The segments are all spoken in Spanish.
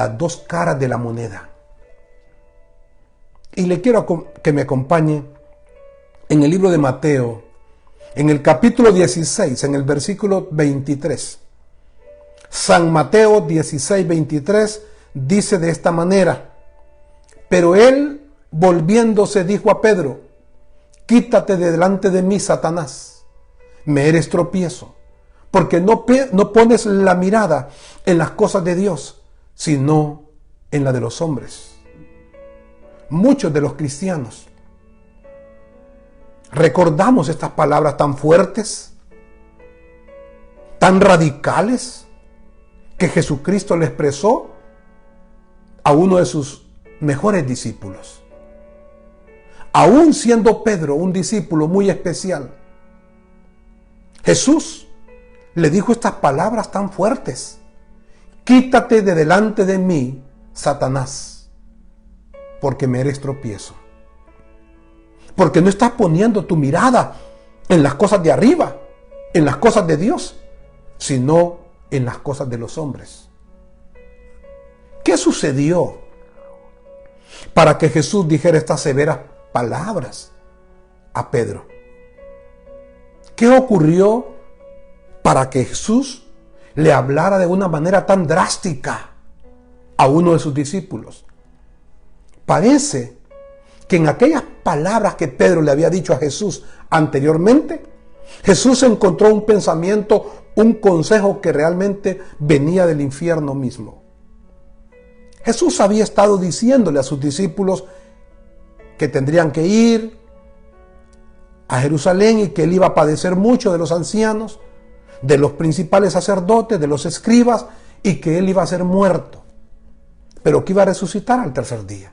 las dos caras de la moneda. Y le quiero que me acompañe en el libro de Mateo, en el capítulo 16, en el versículo 23. San Mateo 16, 23 dice de esta manera: pero él, volviéndose, dijo a Pedro: quítate de delante de mí, Satanás, me eres tropiezo, porque no pones la mirada en las cosas de Dios, sino en la de los hombres. Muchos de los cristianos recordamos estas palabras tan fuertes, tan radicales, que Jesucristo le expresó a uno de sus mejores discípulos. Aún siendo Pedro un discípulo muy especial, Jesús le dijo estas palabras tan fuertes: quítate de delante de mí, Satanás, porque me eres tropiezo. Porque no estás poniendo tu mirada en las cosas de arriba, en las cosas de Dios, sino en las cosas de los hombres. ¿Qué sucedió para que Jesús dijera estas severas palabras a Pedro? ¿Qué ocurrió para que Jesús le hablara de una manera tan drástica a uno de sus discípulos? Parece que en aquellas palabras que Pedro le había dicho a Jesús anteriormente, Jesús encontró un pensamiento, un consejo que realmente venía del infierno mismo. Jesús había estado diciéndole a sus discípulos que tendrían que ir a Jerusalén y que él iba a padecer mucho de los ancianos, de los principales sacerdotes, de los escribas, y que él iba a ser muerto, pero que iba a resucitar al tercer día.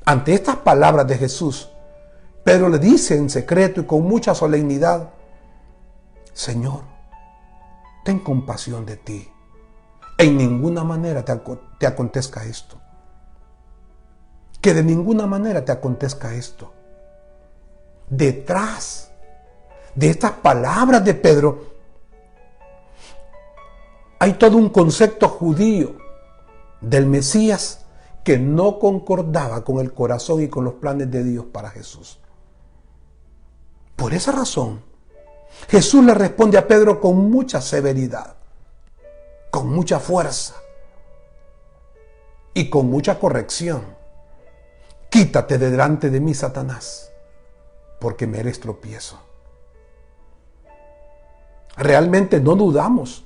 Ante estas palabras de Jesús, Pedro le dice en secreto y con mucha solemnidad: Señor, ten compasión de ti. En ninguna manera te acontezca esto. Que de ninguna manera te acontezca esto. Detrás de estas palabras de Pedro hay todo un concepto judío del Mesías que no concordaba con el corazón y con los planes de Dios para Jesús. Por esa razón, Jesús le responde a Pedro con mucha severidad, con mucha fuerza y con mucha corrección: quítate de delante de mí, Satanás, porque me eres tropiezo. Realmente no dudamos.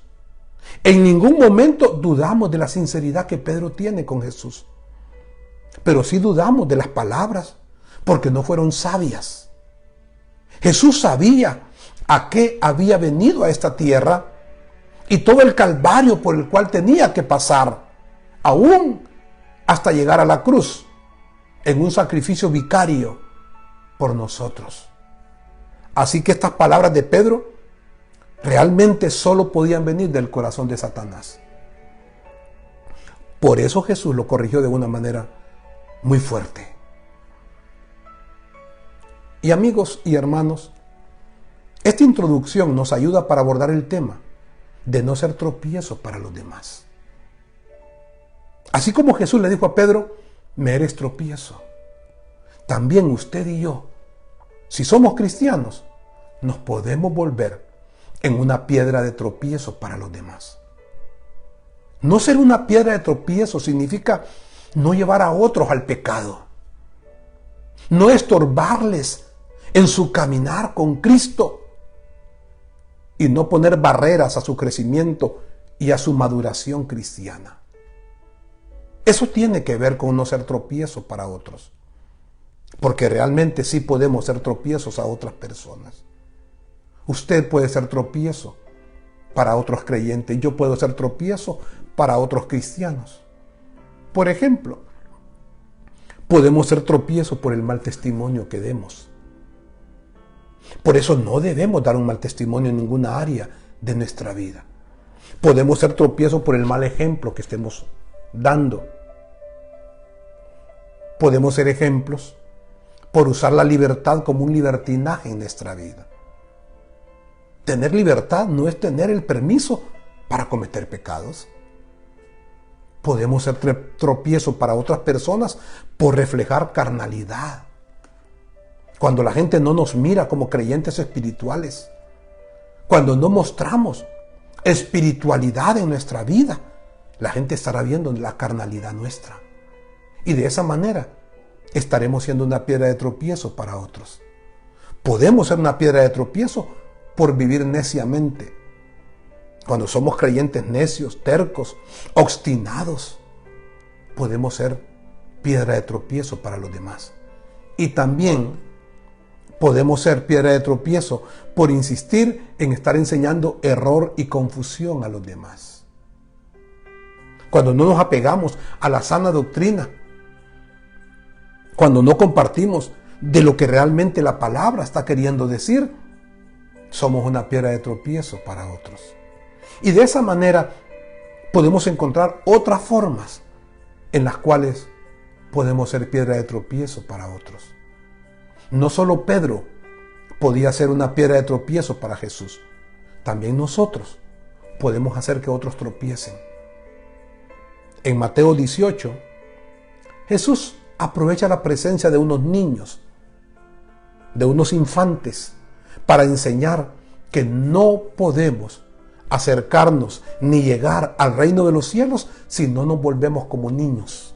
En ningún momento dudamos de la sinceridad que Pedro tiene con Jesús. Pero sí dudamos de las palabras, porque no fueron sabias. Jesús sabía a qué había venido a esta tierra y todo el calvario por el cual tenía que pasar, aún hasta llegar a la cruz, en un sacrificio vicario por nosotros. Así que estas palabras de Pedro realmente solo podían venir del corazón de Satanás. Por eso Jesús lo corrigió de una manera muy fuerte. Y amigos y hermanos, esta introducción nos ayuda para abordar el tema de no ser tropiezo para los demás. Así como Jesús le dijo a Pedro: me eres tropiezo, también usted y yo, si somos cristianos, nos podemos volver en una piedra de tropiezo para los demás. No ser una piedra de tropiezo significa no llevar a otros al pecado, no estorbarles en su caminar con Cristo y no poner barreras a su crecimiento y a su maduración cristiana. Eso tiene que ver con no ser tropiezo para otros, porque realmente sí podemos ser tropiezos a otras personas. Usted puede ser tropiezo para otros creyentes, yo puedo ser tropiezo para otros cristianos. Por ejemplo, podemos ser tropiezo por el mal testimonio que demos. Por eso no debemos dar un mal testimonio en ninguna área de nuestra vida. Podemos ser tropiezo por el mal ejemplo que estemos dando. Podemos ser ejemplos por usar la libertad como un libertinaje en nuestra vida. Tener libertad no es tener el permiso para cometer pecados. Podemos ser tropiezo para otras personas por reflejar carnalidad. Cuando la gente no nos mira como creyentes espirituales, cuando no mostramos espiritualidad en nuestra vida, la gente estará viendo la carnalidad nuestra. Y de esa manera estaremos siendo una piedra de tropiezo para otros. Podemos ser una piedra de tropiezo por vivir neciamente. Cuando somos creyentes necios, tercos, obstinados, podemos ser piedra de tropiezo para los demás. Y también podemos ser piedra de tropiezo por insistir en estar enseñando error y confusión a los demás. Cuando no nos apegamos a la sana doctrina, cuando no compartimos de lo que realmente la palabra está queriendo decir, somos una piedra de tropiezo para otros. Y de esa manera podemos encontrar otras formas en las cuales podemos ser piedra de tropiezo para otros. No solo Pedro podía ser una piedra de tropiezo para Jesús, también nosotros podemos hacer que otros tropiecen. En Mateo 18, Jesús aprovecha la presencia de unos niños, de unos infantes, para enseñar que no podemos acercarnos ni llegar al reino de los cielos si no nos volvemos como niños.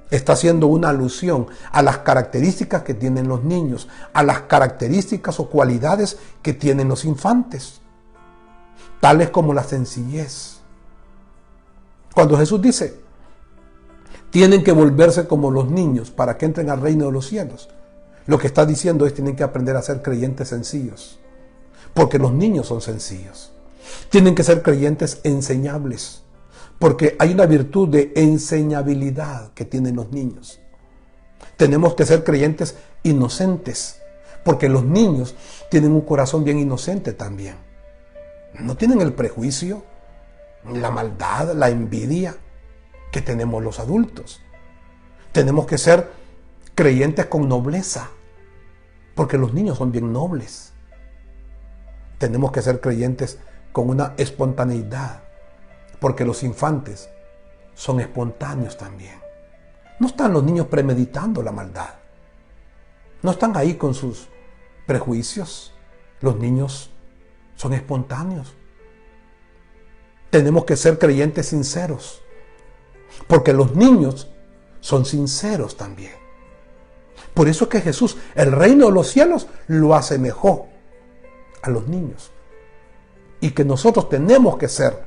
Está haciendo una alusión a las características que tienen los niños, a las características o cualidades que tienen los infantes, tales como la sencillez. Cuando Jesús dice, tienen que volverse como los niños para que entren al reino de los cielos, lo que está diciendo es, tienen que aprender a ser creyentes sencillos, porque los niños son sencillos. Tienen que ser creyentes enseñables, porque hay una virtud de enseñabilidad que tienen los niños. Tenemos que ser creyentes inocentes, porque los niños tienen un corazón bien inocente también. No tienen el prejuicio, la maldad, la envidia que tenemos los adultos. Tenemos que ser creyentes con nobleza, porque los niños son bien nobles. Tenemos que ser creyentes con una espontaneidad, porque los infantes son espontáneos también. No están los niños premeditando la maldad. No están ahí con sus prejuicios. Los niños son espontáneos. Tenemos que ser creyentes sinceros, porque los niños son sinceros también. Por eso es que Jesús, el reino de los cielos, lo asemejó a los niños. Y que nosotros tenemos que ser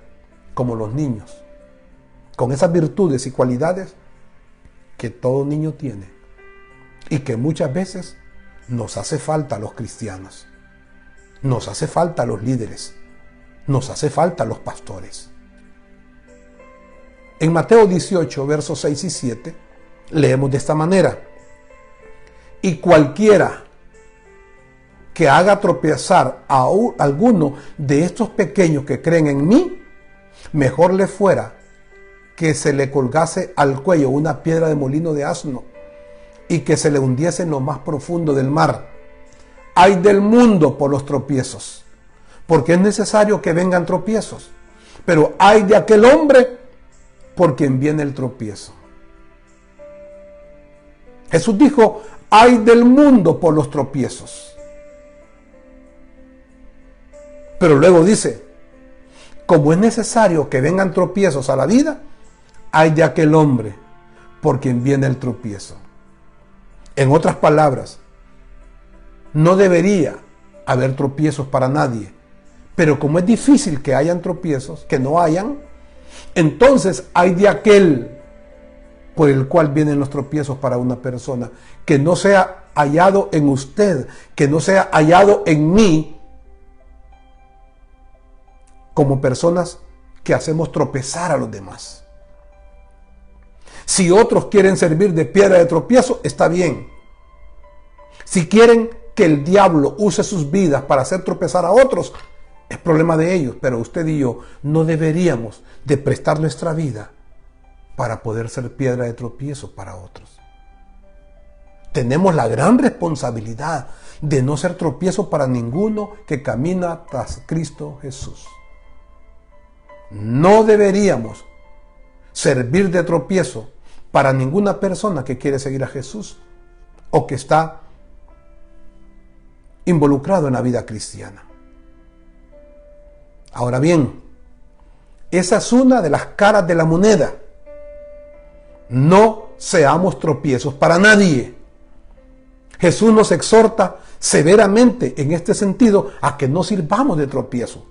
como los niños, con esas virtudes y cualidades que todo niño tiene y que muchas veces nos hace falta a los cristianos, nos hace falta a los líderes, nos hace falta a los pastores. En Mateo 18, versos 6 y 7, leemos de esta manera: y cualquiera que haga tropezar a alguno de estos pequeños que creen en mí, mejor le fuera que se le colgase al cuello una piedra de molino de asno y que se le hundiese en lo más profundo del mar. Ay del mundo por los tropiezos, porque es necesario que vengan tropiezos, pero ay de aquel hombre por quien viene el tropiezo. Jesús dijo, ay del mundo por los tropiezos. Pero luego dice, como es necesario que vengan tropiezos a la vida, hay de aquel hombre por quien viene el tropiezo. En otras palabras, no debería haber tropiezos para nadie, pero como es difícil que hayan tropiezos, que no hayan, entonces hay de aquel por el cual vienen los tropiezos para una persona, que no sea hallado en usted, que no sea hallado en mí, como personas que hacemos tropezar a los demás. Si otros quieren servir de piedra de tropiezo, está bien. Si quieren que el diablo use sus vidas para hacer tropezar a otros, es problema de ellos, pero usted y yo no deberíamos de prestar nuestra vida para poder ser piedra de tropiezo para otros. Tenemos la gran responsabilidad de no ser tropiezo para ninguno que camina tras Cristo Jesús. No deberíamos servir de tropiezo para ninguna persona que quiere seguir a Jesús o que está involucrado en la vida cristiana. Ahora bien, esa es una de las caras de la moneda. No seamos tropiezos para nadie. Jesús nos exhorta severamente en este sentido a que no sirvamos de tropiezo.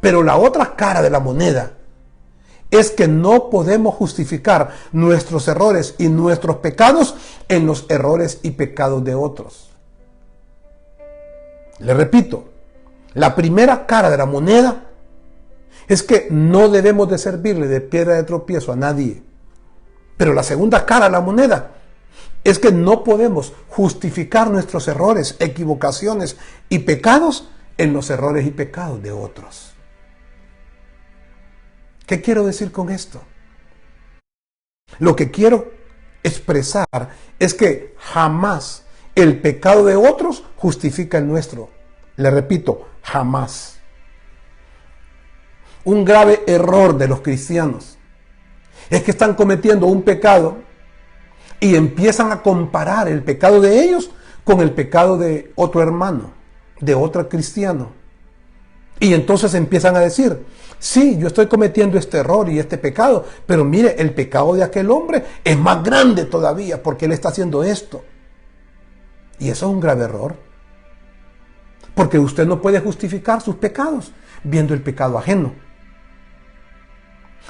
Pero la otra cara de la moneda es que no podemos justificar nuestros errores y nuestros pecados en los errores y pecados de otros. Le repito, la primera cara de la moneda es que no debemos de servirle de piedra de tropiezo a nadie. Pero la segunda cara de la moneda es que no podemos justificar nuestros errores, equivocaciones y pecados en los errores y pecados de otros. ¿Qué quiero decir con esto? Lo que quiero expresar es que jamás el pecado de otros justifica el nuestro. Le repito, jamás. Un grave error de los cristianos es que están cometiendo un pecado y empiezan a comparar el pecado de ellos con el pecado de otro hermano, de otro cristiano. Y entonces empiezan a decir, sí, yo estoy cometiendo este error y este pecado, pero mire, el pecado de aquel hombre es más grande todavía porque él está haciendo esto. Y eso es un grave error. Porque usted no puede justificar sus pecados viendo el pecado ajeno.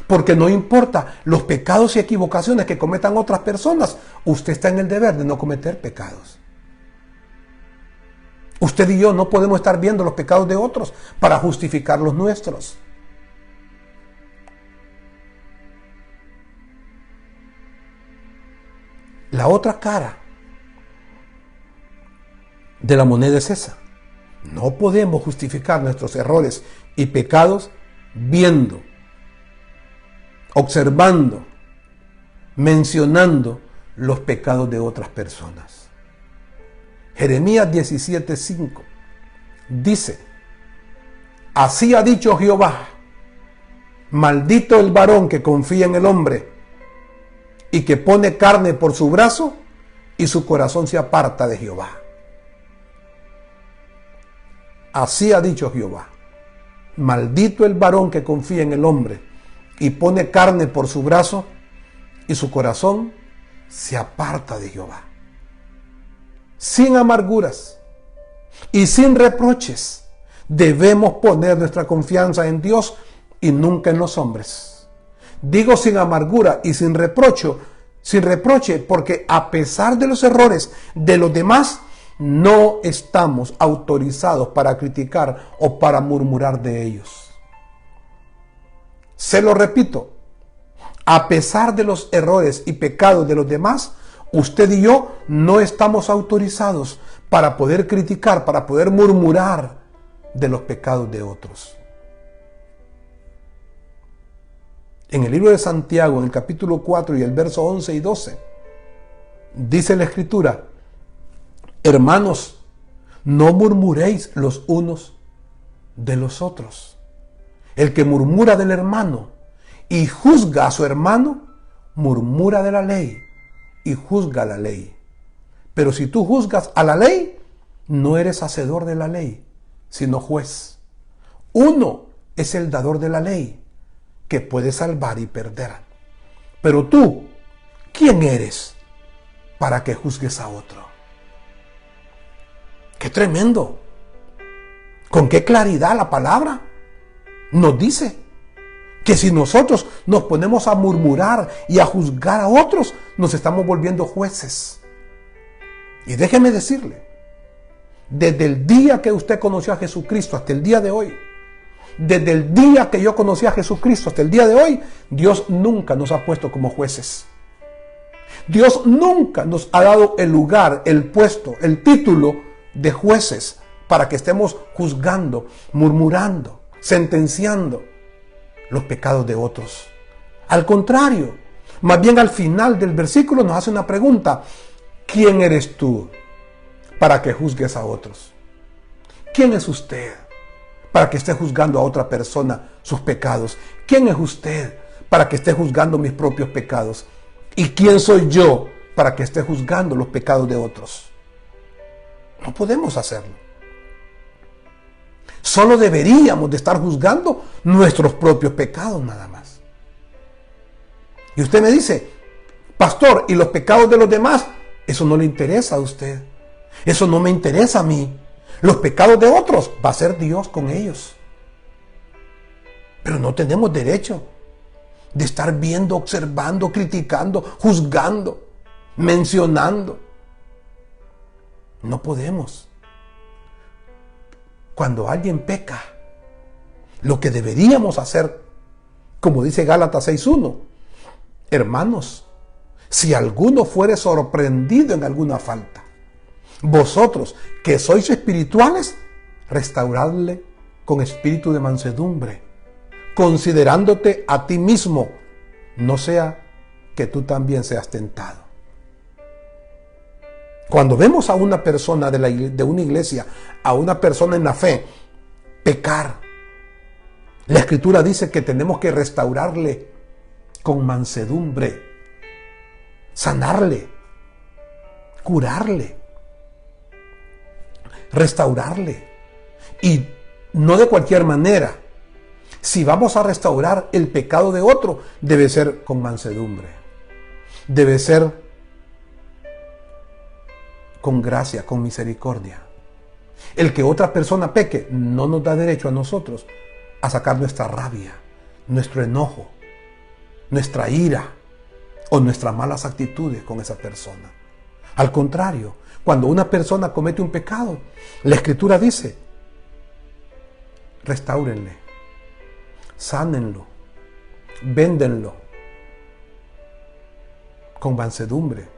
Porque no importa los pecados y equivocaciones que cometan otras personas, usted está en el deber de no cometer pecados. Usted y yo no podemos estar viendo los pecados de otros para justificar los nuestros. La otra cara de la moneda es esa. No podemos justificar nuestros errores y pecados viendo, observando, mencionando los pecados de otras personas. Jeremías 17:5 dice, así ha dicho Jehová, maldito el varón que confía en el hombre y que pone carne por su brazo y su corazón se aparta de Jehová. Así ha dicho Jehová, maldito el varón que confía en el hombre y pone carne por su brazo y su corazón se aparta de Jehová. Sin amarguras y sin reproches debemos poner nuestra confianza en Dios y nunca en los hombres. Digo sin amargura y sin reproche porque a pesar de los errores de los demás, no estamos autorizados para criticar o para murmurar de ellos. Se lo repito, a pesar de los errores y pecados de los demás, usted y yo no estamos autorizados para poder criticar, para poder murmurar de los pecados de otros. En el libro de Santiago, en el capítulo 4 y el verso 11 y 12, dice la Escritura, hermanos, no murmuréis los unos de los otros. El que murmura del hermano y juzga a su hermano, murmura de la ley y juzga la ley. Pero si tú juzgas a la ley, no eres hacedor de la ley, sino juez. Uno es el dador de la ley, que puede salvar y perder. Pero tú, ¿quién eres para que juzgues a otro? ¡Qué tremendo! ¿Con qué claridad la palabra nos dice que si nosotros nos ponemos a murmurar y a juzgar a otros, nos estamos volviendo jueces? Y déjeme decirle, desde el día que usted conoció a Jesucristo hasta el día de hoy, desde el día que yo conocí a Jesucristo hasta el día de hoy, Dios nunca nos ha puesto como jueces. Dios nunca nos ha dado el lugar, el puesto, el título de jueces para que estemos juzgando, murmurando, sentenciando los pecados de otros. Al contrario, más bien al final del versículo nos hace una pregunta: ¿quién eres tú para que juzgues a otros? ¿Quién es usted para que esté juzgando a otra persona sus pecados? ¿Quién es usted para que esté juzgando mis propios pecados? ¿Y quién soy yo para que esté juzgando los pecados de otros? No podemos hacerlo. Solo deberíamos de estar juzgando nuestros propios pecados nada más. Y usted me dice, pastor, ¿y los pecados de los demás? Eso no le interesa a usted. Eso no me interesa a mí. Los pecados de otros va a ser Dios con ellos. Pero no tenemos derecho de estar viendo, observando, criticando, juzgando, mencionando. No podemos. Cuando alguien peca, lo que deberíamos hacer, como dice Gálatas 6:1, hermanos, si alguno fuere sorprendido en alguna falta, vosotros que sois espirituales, restauradle con espíritu de mansedumbre, considerándote a ti mismo, no sea que tú también seas tentado. Cuando vemos a una persona de una iglesia, a una persona en la fe, pecar, la Escritura dice que tenemos que restaurarle con mansedumbre, sanarle, curarle, restaurarle. Y no de cualquier manera. Si vamos a restaurar el pecado de otro, debe ser con mansedumbre. Debe ser con gracia, con misericordia. El que otra persona peque no nos da derecho a nosotros a sacar nuestra rabia, nuestro enojo, nuestra ira o nuestras malas actitudes con esa persona. Al contrario, cuando una persona comete un pecado, la Escritura dice, restáurenle, sánenlo, véndenlo con mansedumbre,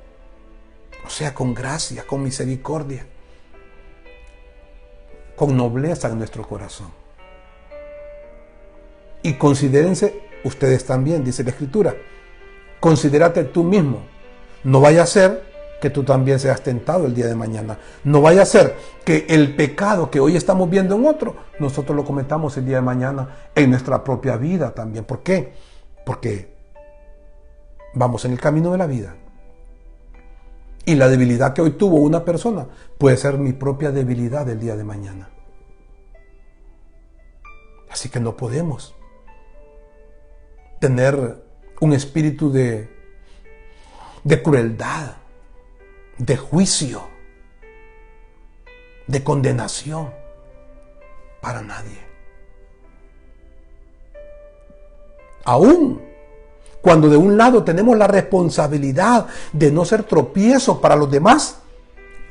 o sea, con gracia, con misericordia, con nobleza en nuestro corazón. Y considérense ustedes también, dice la Escritura, considérate tú mismo, no vaya a ser que tú también seas tentado el día de mañana. No vaya a ser que el pecado que hoy estamos viendo en otro, nosotros lo cometamos el día de mañana en nuestra propia vida también. ¿Por qué? Porque vamos en el camino de la vida. Y la debilidad que hoy tuvo una persona puede ser mi propia debilidad el día de mañana. Así que no podemos tener un espíritu de crueldad, de juicio, de condenación para nadie. Aún cuando de un lado tenemos la responsabilidad de no ser tropiezo para los demás,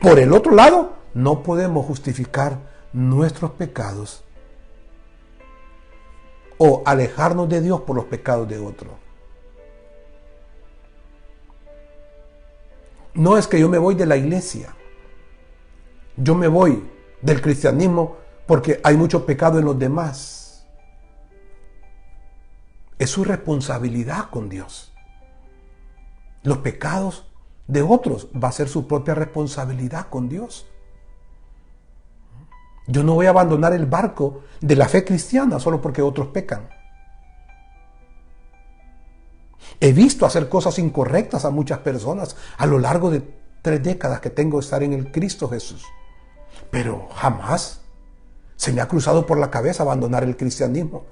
por el otro lado no podemos justificar nuestros pecados o alejarnos de Dios por los pecados de otro. No es que yo me voy de la iglesia, yo me voy del cristianismo porque hay mucho pecado en los demás. Es su responsabilidad con Dios. Los pecados de otros va a ser su propia responsabilidad con Dios. Yo no voy a abandonar el barco de la fe cristiana solo porque otros pecan. He visto hacer cosas incorrectas a muchas personas a lo largo de 3 décadas que tengo de estar en el Cristo Jesús. Pero jamás se me ha cruzado por la cabeza abandonar el cristianismo.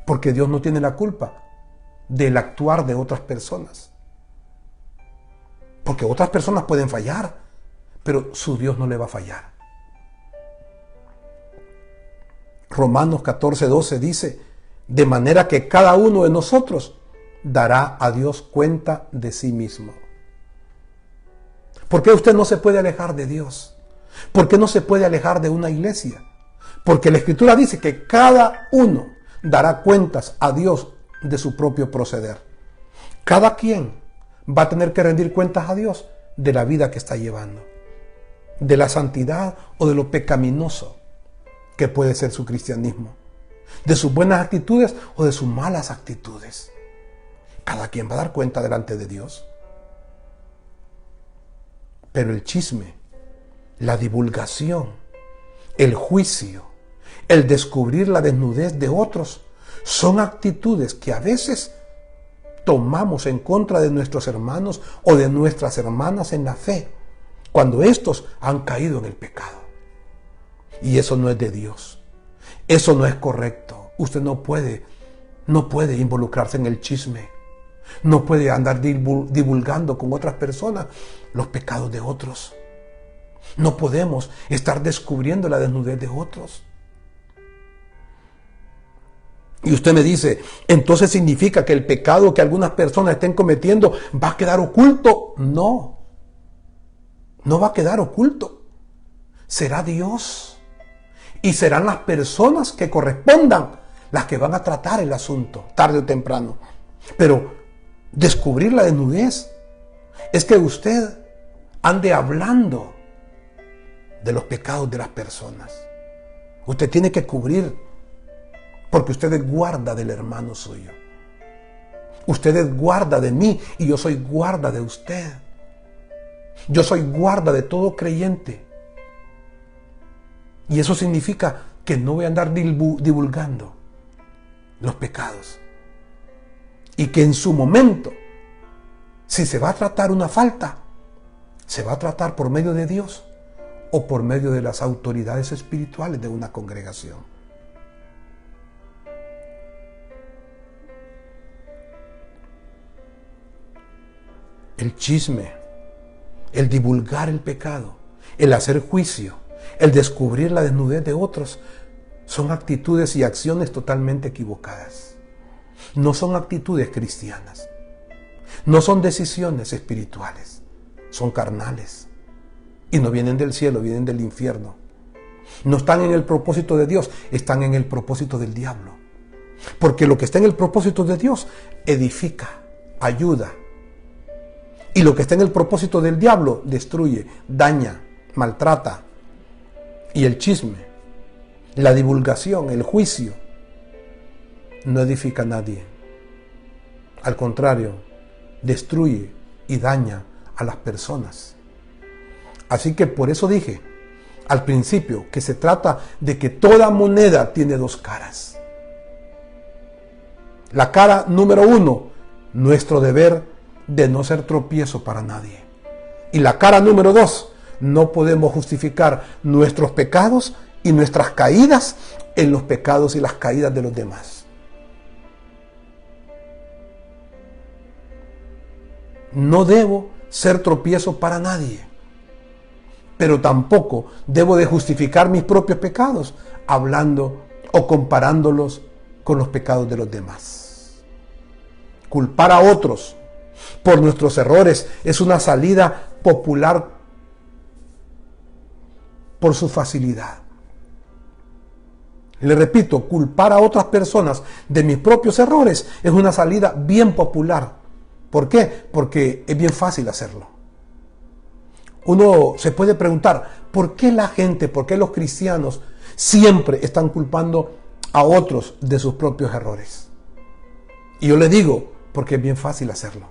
Porque Dios no tiene la culpa del actuar de otras personas. Porque otras personas pueden fallar, pero su Dios no le va a fallar. Romanos 14:12 dice, de manera que cada uno de nosotros dará a Dios cuenta de sí mismo. ¿Por qué usted no se puede alejar de Dios? ¿Por qué no se puede alejar de una iglesia? Porque la Escritura dice que cada uno dará cuentas a Dios de su propio proceder. Cada quien va a tener que rendir cuentas a Dios de la vida que está llevando, de la santidad o de lo pecaminoso que puede ser su cristianismo, de sus buenas actitudes o de sus malas actitudes. Cada quien va a dar cuenta delante de Dios. Pero el chisme, la divulgación, el juicio, el descubrir la desnudez de otros, son actitudes que a veces tomamos en contra de nuestros hermanos o de nuestras hermanas en la fe, cuando estos han caído en el pecado. Y eso no es de Dios. Eso no es correcto. Usted no puede involucrarse en el chisme. No puede andar divulgando con otras personas los pecados de otros. No podemos estar descubriendo la desnudez de otros. Y usted me dice, entonces significa que el pecado que algunas personas estén cometiendo va a quedar oculto. No, no va a quedar oculto. Será Dios. Y serán las personas que correspondan las que van a tratar el asunto, tarde o temprano. Pero descubrir la desnudez es que usted ande hablando de los pecados de las personas. Usted tiene que cubrir, porque usted es guarda del hermano suyo. Usted es guarda de mí y yo soy guarda de usted. Yo soy guarda de todo creyente. Y eso significa que no voy a andar divulgando los pecados. Y que en su momento, si se va a tratar una falta, se va a tratar por medio de Dios o por medio de las autoridades espirituales de una congregación. El chisme, el divulgar el pecado, el hacer juicio, el descubrir la desnudez de otros, son actitudes y acciones totalmente equivocadas. No son actitudes cristianas. No son decisiones espirituales. Son carnales. Y no vienen del cielo, vienen del infierno. No están en el propósito de Dios, están en el propósito del diablo. Porque lo que está en el propósito de Dios edifica, ayuda. Y lo que está en el propósito del diablo destruye, daña, maltrata. Y el chisme, la divulgación, el juicio, no edifica a nadie. Al contrario, destruye y daña a las personas. Así que por eso dije al principio que se trata de que toda moneda tiene dos caras. La cara número 1, nuestro deber de no ser tropiezo para nadie. Y la cara número 2, no podemos justificar nuestros pecados y nuestras caídas en los pecados y las caídas de los demás. No debo ser tropiezo para nadie, pero tampoco debo de justificar mis propios pecados hablando o comparándolos con los pecados de los demás. Culpar a otros por nuestros errores es una salida popular por su facilidad. Le repito, culpar a otras personas de mis propios errores es una salida bien popular. ¿Por qué? Porque es bien fácil hacerlo. Uno se puede preguntar, ¿por qué la gente, por qué los cristianos siempre están culpando a otros de sus propios errores? Y yo le digo, porque es bien fácil hacerlo.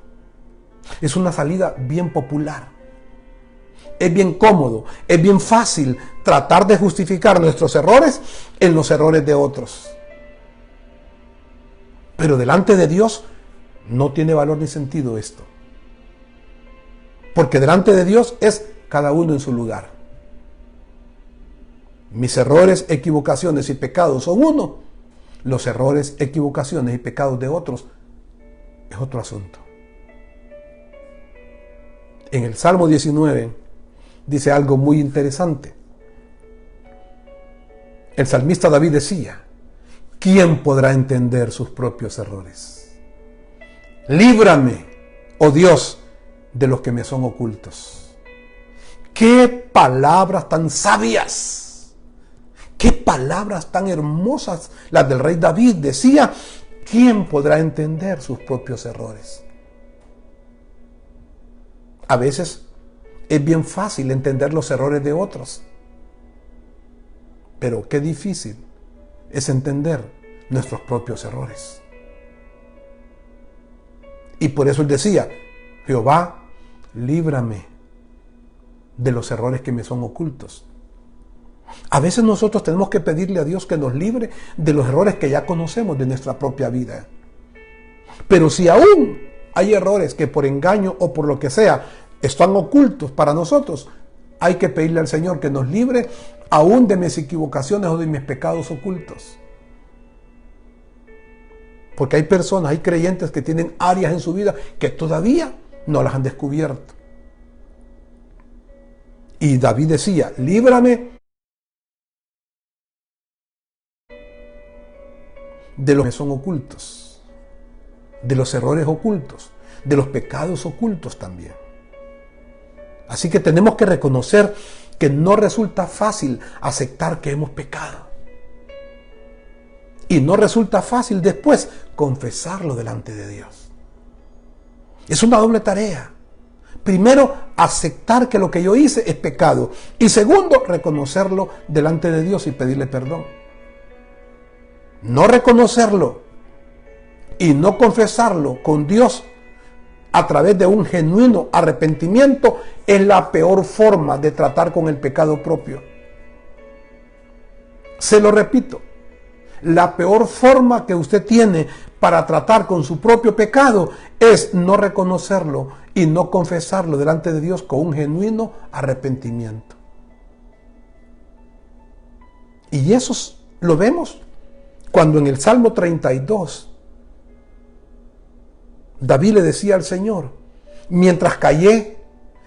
Es una salida bien popular. Es bien cómodo, es bien fácil tratar de justificar nuestros errores en los errores de otros. Pero delante de Dios no tiene valor ni sentido esto. Porque delante de Dios es cada uno en su lugar. Mis errores, equivocaciones y pecados son uno. Los errores, equivocaciones y pecados de otros es otro asunto. En el Salmo 19 dice algo muy interesante. El salmista David decía, ¿quién podrá entender sus propios errores? Líbrame, oh Dios, de los que me son ocultos. ¡Qué palabras tan sabias! ¡Qué palabras tan hermosas! Las del rey David decía, ¿quién podrá entender sus propios errores? A veces es bien fácil entender los errores de otros, pero qué difícil es entender nuestros propios errores. Y por eso él decía, Jehová, líbrame de los errores que me son ocultos. A veces nosotros tenemos que pedirle a Dios que nos libre de los errores que ya conocemos de nuestra propia vida. Pero si aún hay errores que por engaño o por lo que sea están ocultos para nosotros, hay que pedirle al Señor que nos libre aún de mis equivocaciones o de mis pecados ocultos. Porque hay personas, hay creyentes que tienen áreas en su vida que todavía no las han descubierto. Y David decía, líbrame de los que son ocultos, de los errores ocultos, de los pecados ocultos también. Así que tenemos que reconocer que no resulta fácil aceptar que hemos pecado. Y no resulta fácil después confesarlo delante de Dios. Es una doble tarea. Primero, aceptar que lo que yo hice es pecado. Y segundo, reconocerlo delante de Dios y pedirle perdón. No reconocerlo y no confesarlo con Dios a través de un genuino arrepentimiento es la peor forma de tratar con el pecado propio. Se lo repito, la peor forma que usted tiene para tratar con su propio pecado es no reconocerlo y no confesarlo delante de Dios con un genuino arrepentimiento. Y eso lo vemos cuando en el Salmo 32 David le decía al Señor, mientras callé,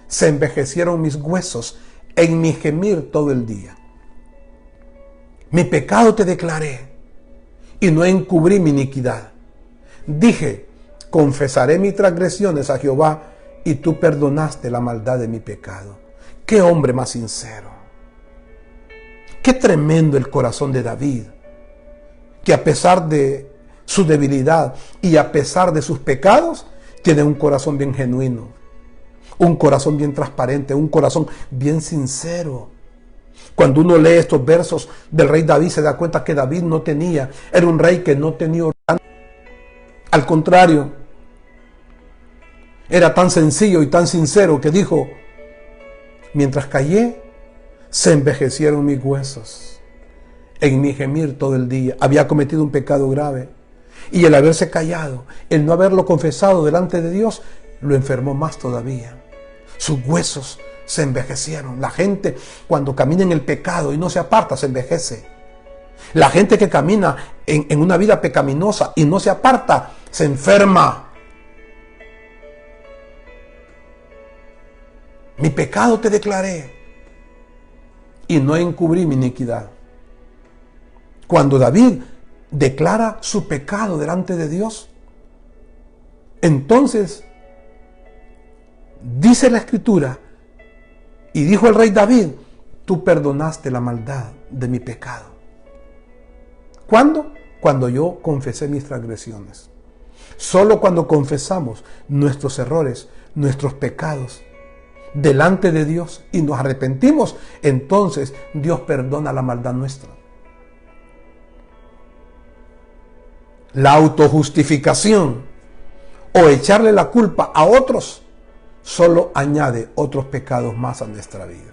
se envejecieron mis huesos en mi gemir todo el día. Mi pecado te declaré y no encubrí mi iniquidad. Dije, confesaré mis transgresiones a Jehová y tú perdonaste la maldad de mi pecado. ¡Qué hombre más sincero! ¡Qué tremendo el corazón de David! Que a pesar de su debilidad y a pesar de sus pecados, tiene un corazón bien genuino, un corazón bien transparente, un corazón bien sincero. Cuando uno lee estos versos del rey David, se da cuenta que David era un rey que no tenía orgullo. Al contrario, era tan sencillo y tan sincero que dijo, mientras callé, se envejecieron mis huesos en mi gemir todo el día. Había cometido un pecado grave. Y el haberse callado, el no haberlo confesado delante de Dios, lo enfermó más todavía. Sus huesos se envejecieron. La gente cuando camina en el pecado y no se aparta, se envejece. La gente que camina en una vida pecaminosa y no se aparta, se enferma. Mi pecado te declaré y no encubrí mi iniquidad. Cuando David declara su pecado delante de Dios, entonces dice la Escritura, y dijo el rey David, tú perdonaste la maldad de mi pecado. ¿Cuándo? Cuando yo confesé mis transgresiones. Solo cuando confesamos nuestros errores, nuestros pecados delante de Dios y nos arrepentimos, entonces Dios perdona la maldad nuestra. La autojustificación o echarle la culpa a otros solo añade otros pecados más a nuestra vida.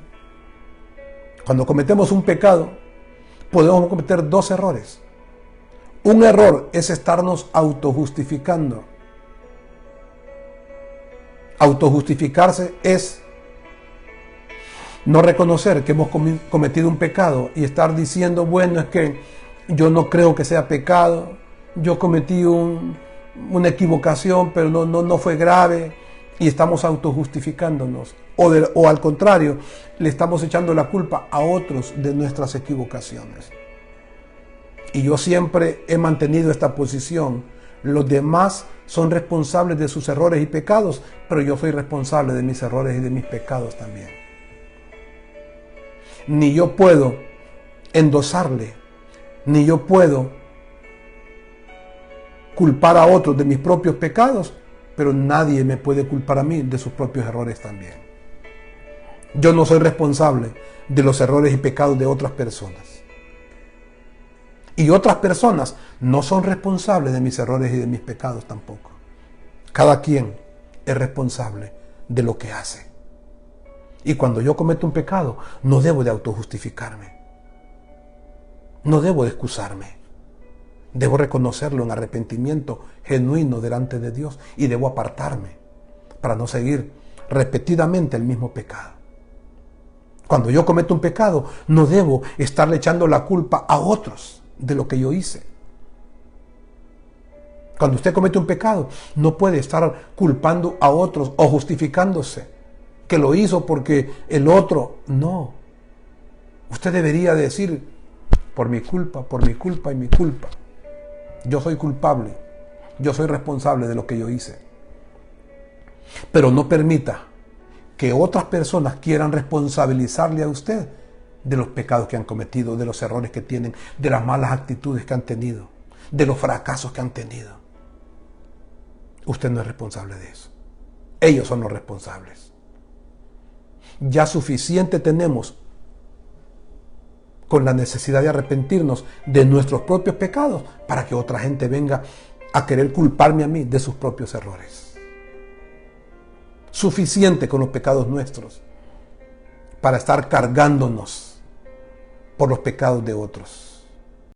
Cuando cometemos un pecado, podemos cometer dos errores. Un error es estarnos autojustificando. Autojustificarse es no reconocer que hemos cometido un pecado y estar diciendo, bueno, es que yo no creo que sea pecado. Yo cometí una equivocación, pero no fue grave, y estamos autojustificándonos. O al contrario, le estamos echando la culpa a otros de nuestras equivocaciones. Y yo siempre he mantenido esta posición. Los demás son responsables de sus errores y pecados, pero yo soy responsable de mis errores y de mis pecados también. Ni yo puedo endosarle, ni yo puedo culpar a otros de mis propios pecados, pero nadie me puede culpar a mí de sus propios errores también. Yo no soy responsable de los errores y pecados de otras personas. Y otras personas no son responsables de mis errores y de mis pecados tampoco. Cada quien es responsable de lo que hace. Y cuando yo cometo un pecado, no debo de autojustificarme. No debo de excusarme. Debo reconocerlo en arrepentimiento genuino delante de Dios y debo apartarme para no seguir repetidamente el mismo pecado. Cuando yo cometo un pecado, no debo estarle echando la culpa a otros de lo que yo hice. Cuando usted comete un pecado, no puede estar culpando a otros o justificándose que lo hizo porque el otro. No. Usted debería decir, por mi culpa y mi culpa. Yo soy culpable. Yo soy responsable de lo que yo hice. Pero no permita que otras personas quieran responsabilizarle a usted de los pecados que han cometido, de los errores que tienen, de las malas actitudes que han tenido, de los fracasos que han tenido. Usted no es responsable de eso. Ellos son los responsables. Ya suficiente tenemos con la necesidad de arrepentirnos de nuestros propios pecados para que otra gente venga a querer culparme a mí de sus propios errores. Suficiente con los pecados nuestros para estar cargándonos por los pecados de otros.